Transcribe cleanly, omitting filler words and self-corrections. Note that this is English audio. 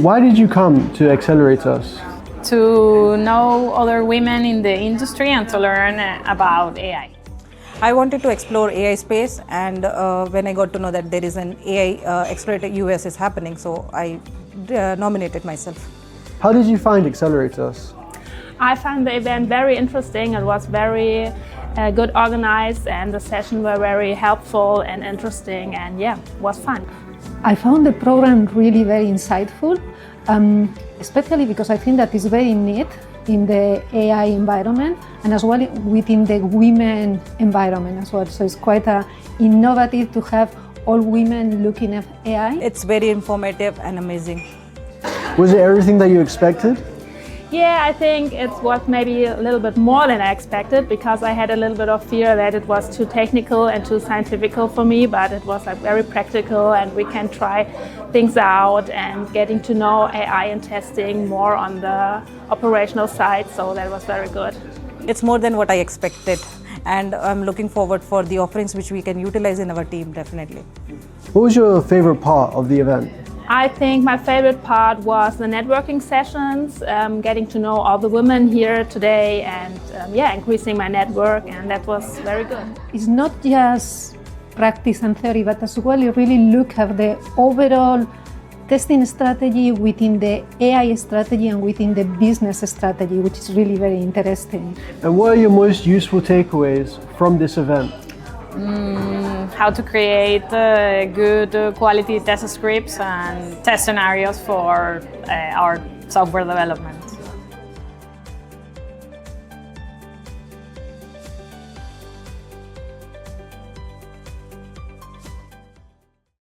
Why did you come to AccelerateUS? To know other women in the industry and to learn about AI. I wanted to explore AI space, and when I got to know that there is an AI AccelerateUS is happening, so I nominated myself. How did you find AccelerateUS? I found the event very interesting. It was very good organized, and the sessions were very helpful and interesting, and yeah, it was fun. I found the program really very insightful, especially because I think that it's very neat in the AI environment and as well within the women environment as well. So it's quite innovative to have all women looking at AI. It's very informative and amazing. Was it everything that you expected? Yeah, I think it was maybe a little bit more than I expected, because I had a little bit of fear that it was too technical and too scientific for me, but it was like very practical, and we can try things out and getting to know AI and testing more on the operational side, so that was very good. It's more than what I expected, and I'm looking forward for the offerings which we can utilize in our team, definitely. What was your favorite part of the event? I think my favorite part was the networking sessions, getting to know all the women here today, and increasing my network, and that was very good. It's not just practice and theory, but as well you really look at the overall testing strategy within the AI strategy and within the business strategy, which is really very interesting. And what are your most useful takeaways from this event? How to create good quality test scripts and test scenarios for our software development.